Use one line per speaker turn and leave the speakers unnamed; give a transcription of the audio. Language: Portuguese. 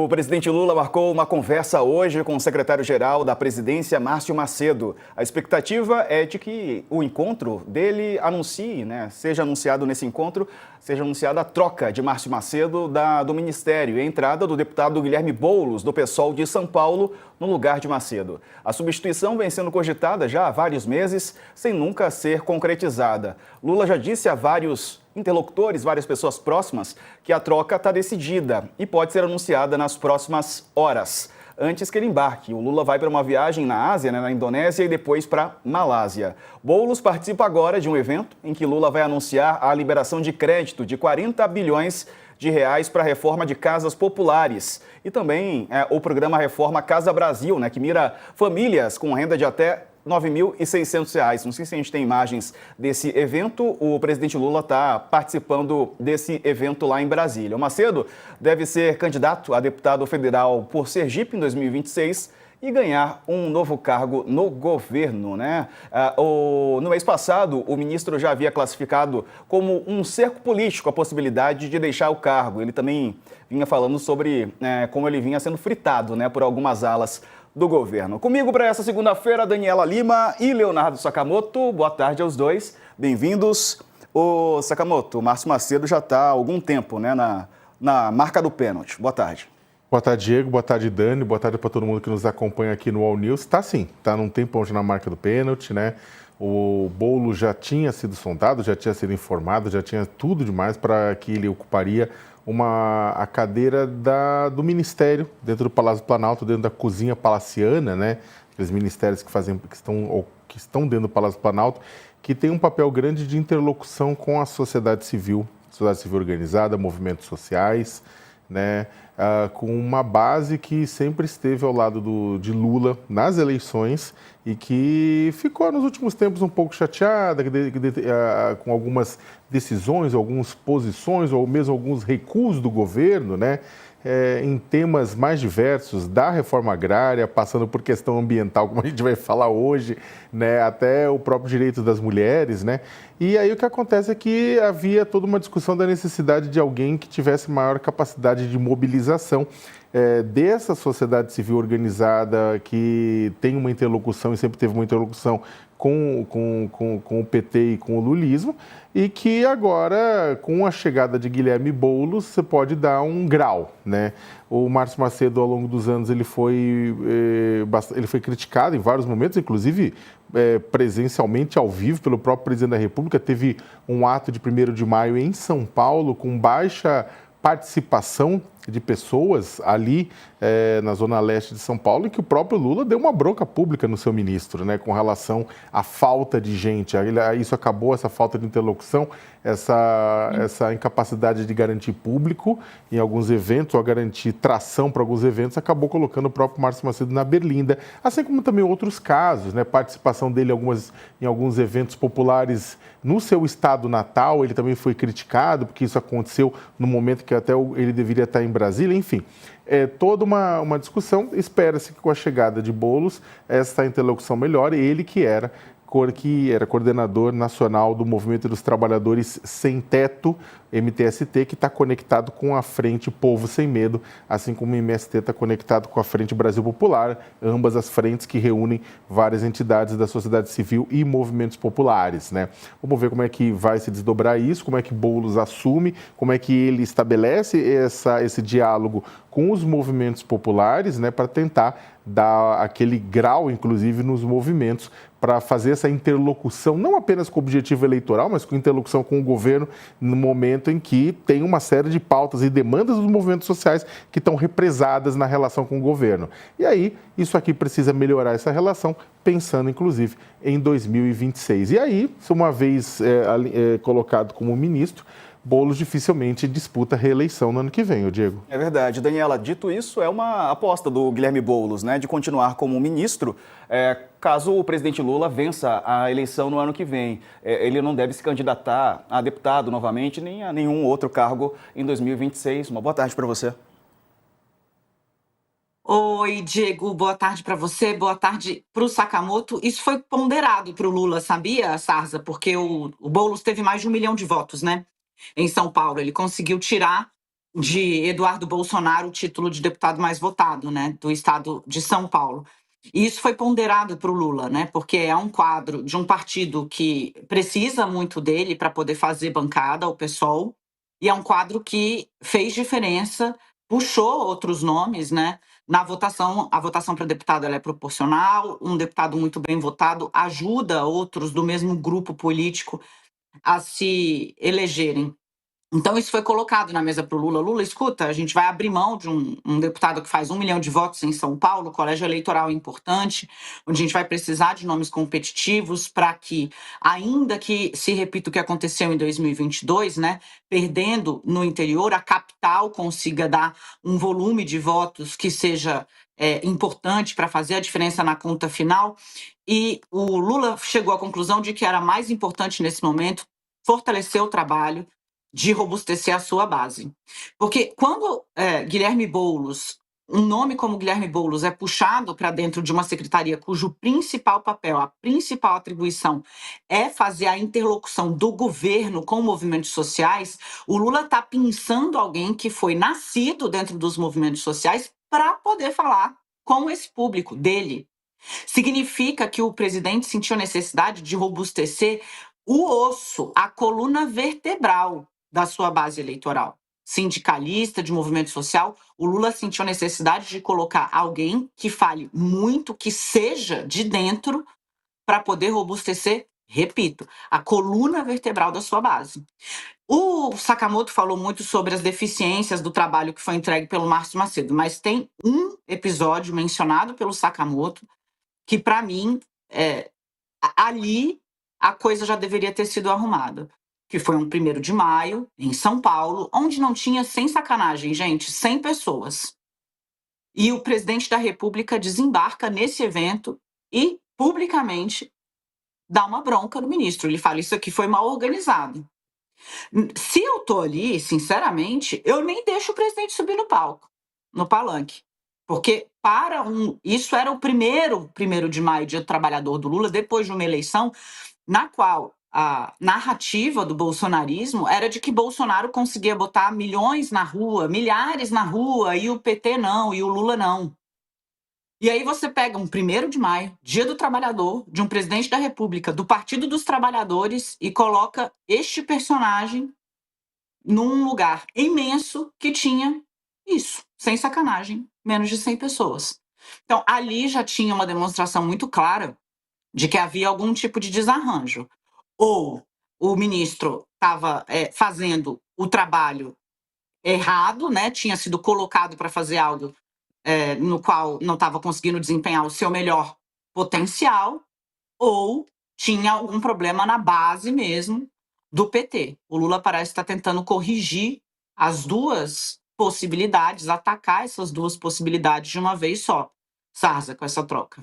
O presidente Lula marcou uma conversa hoje com o secretário-geral da presidência, Márcio Macedo. A expectativa é de que o encontro dele seja anunciado nesse encontro, seja anunciada a troca de Márcio Macedo do ministério e a entrada do deputado Guilherme Boulos, do PSOL de São Paulo, no lugar de Macedo. A substituição vem sendo cogitada já há vários meses, sem nunca ser concretizada. Lula já disse a vários interlocutores, várias pessoas próximas, que a troca está decidida e pode ser anunciada nas próximas horas. Antes que ele embarque, o Lula vai para uma viagem na Ásia, na Indonésia e depois para Malásia. Boulos participa agora de um evento em que Lula vai anunciar a liberação de crédito de 40 bilhões de reais para a reforma de casas populares e também o programa Reforma Casa Brasil, que mira famílias com renda de até R$ 9.600. Não sei se a gente tem imagens desse evento. O presidente Lula está participando desse evento lá em Brasília. O Macedo deve ser candidato a deputado federal por Sergipe em 2026 e ganhar um novo cargo no governo, No mês passado, o ministro já havia classificado como um cerco político a possibilidade de deixar o cargo. Ele também vinha falando sobre como ele vinha sendo fritado, por algumas alas do governo. Comigo para essa segunda-feira, Daniela Lima e Leonardo Sakamoto. Boa tarde aos dois. Bem-vindos. O Sakamoto, o Márcio Macedo já está há algum tempo, na marca do pênalti. Boa tarde.
Boa tarde, Diego. Boa tarde, Dani. Boa tarde para todo mundo que nos acompanha aqui no All News. Tá sim, tá num tempo onde na marca do pênalti, O Boulos já tinha sido sondado, já tinha sido informado, já tinha tudo demais para que ele ocuparia a cadeira do ministério dentro do Palácio do Planalto, dentro da cozinha palaciana, Aqueles ministérios que estão dentro do Palácio do Planalto, que tem um papel grande de interlocução com a sociedade civil organizada, movimentos sociais, com uma base que sempre esteve ao lado de Lula nas eleições e que ficou nos últimos tempos um pouco chateada com algumas decisões, algumas posições ou mesmo alguns recuos do governo, em temas mais diversos, da reforma agrária, passando por questão ambiental, como a gente vai falar hoje, até o próprio direito das mulheres, E aí o que acontece é que havia toda uma discussão da necessidade de alguém que tivesse maior capacidade de mobilização dessa sociedade civil organizada que tem uma interlocução e sempre teve uma interlocução com o PT e com o lulismo, e que agora, com a chegada de Guilherme Boulos, você pode dar um grau, O Márcio Macedo, ao longo dos anos, ele foi criticado em vários momentos, inclusive presencialmente, ao vivo, pelo próprio presidente da República. Teve um ato de 1º de maio em São Paulo, com baixa participação de pessoas ali na zona leste de São Paulo, e que o próprio Lula deu uma bronca pública no seu ministro, com relação à falta de gente. Isso acabou, essa falta de interlocução, essa incapacidade de garantir público em alguns eventos, ou a garantir tração para alguns eventos, acabou colocando o próprio Márcio Macedo na berlinda, assim como também outros casos, participação dele em alguns eventos populares no seu estado natal. Ele também foi criticado, porque isso aconteceu no momento que até ele deveria estar em Brasília, enfim. É toda uma discussão. Espera-se que com a chegada de Boulos, essa interlocução melhore. Ele que era coordenador nacional do Movimento dos Trabalhadores Sem Teto, MTST, que está conectado com a Frente Povo Sem Medo, assim como o MST está conectado com a Frente Brasil Popular, ambas as frentes que reúnem várias entidades da sociedade civil e movimentos populares, Vamos ver como é que vai se desdobrar isso, como é que Boulos assume, como é que ele estabelece esse diálogo com os movimentos populares, para tentar dar aquele grau, inclusive, nos movimentos, para fazer essa interlocução, não apenas com o objetivo eleitoral, mas com interlocução com o governo, no momento em que tem uma série de pautas e demandas dos movimentos sociais que estão represadas na relação com o governo. E aí, isso aqui precisa melhorar essa relação, pensando, inclusive, em 2026. E aí, se uma vez colocado como ministro, Boulos dificilmente disputa a reeleição no ano que vem, Diego.
É verdade. Daniela, dito isso, é uma aposta do Guilherme Boulos, de continuar como ministro, caso o presidente Lula vença a eleição no ano que vem. Ele não deve se candidatar a deputado novamente, nem a nenhum outro cargo em 2026. Uma boa tarde para você.
Oi, Diego, boa tarde para você, boa tarde para o Sakamoto. Isso foi ponderado para o Lula, sabia, Sarza? Porque o Boulos teve mais de 1 milhão de votos, em São Paulo. Ele conseguiu tirar de Eduardo Bolsonaro o título de deputado mais votado, né, do estado de São Paulo. E isso foi ponderado para o Lula, né, porque é um quadro de um partido que precisa muito dele para poder fazer bancada, o PSOL, e é um quadro que fez diferença, puxou outros nomes, né, na votação. A votação para deputado ela é proporcional, um deputado muito bem votado ajuda outros do mesmo grupo político a se elegerem. Então, isso foi colocado na mesa para o Lula. Lula, escuta, a gente vai abrir mão de um deputado que faz 1 milhão de votos em São Paulo, colégio eleitoral importante, onde a gente vai precisar de nomes competitivos para que, ainda que se repita o que aconteceu em 2022, né, perdendo no interior, a capital consiga dar um volume de votos que seja importante para fazer a diferença na conta final. E o Lula chegou à conclusão de que era mais importante nesse momento fortalecer o trabalho, de robustecer a sua base. Porque quando Guilherme Boulos, um nome como Guilherme Boulos é puxado para dentro de uma secretaria cujo principal papel, a principal atribuição é fazer a interlocução do governo com movimentos sociais, o Lula está pensando alguém que foi nascido dentro dos movimentos sociais para poder falar com esse público dele. Significa que o presidente sentiu a necessidade de robustecer o osso, a coluna vertebral da sua base eleitoral. Sindicalista, de movimento social, o Lula sentiu a necessidade de colocar alguém que fale muito, que seja de dentro, para poder robustecer, repito, a coluna vertebral da sua base. O Sakamoto falou muito sobre as deficiências do trabalho que foi entregue pelo Márcio Macedo, mas tem um episódio mencionado pelo Sakamoto que, para mim, ali a coisa já deveria ter sido arrumada. Que foi um 1º de maio, em São Paulo, onde não tinha, sem sacanagem, gente, 100 pessoas. E o presidente da República desembarca nesse evento e, publicamente, dá uma bronca no ministro. Ele fala, isso aqui foi mal organizado. Se eu tô ali, sinceramente, eu nem deixo o presidente subir no palco, no palanque. Porque isso era o 1º de maio, Dia do Trabalhador do Lula, depois de uma eleição na qual a narrativa do bolsonarismo era de que Bolsonaro conseguia botar milhões na rua, milhares na rua, e o PT não, e o Lula não. E aí você pega um 1º de maio, Dia do Trabalhador, de um presidente da República, do Partido dos Trabalhadores, e coloca este personagem num lugar imenso que tinha isso, sem sacanagem, menos de 100 pessoas. Então, ali já tinha uma demonstração muito clara de que havia algum tipo de desarranjo. Ou o ministro estava fazendo o trabalho errado, né? Tinha sido colocado para fazer algo no qual não estava conseguindo desempenhar o seu melhor potencial, ou tinha algum problema na base mesmo do PT. O Lula parece estar tentando corrigir as duas possibilidades, atacar essas duas possibilidades de uma vez só. Sarza, com essa troca.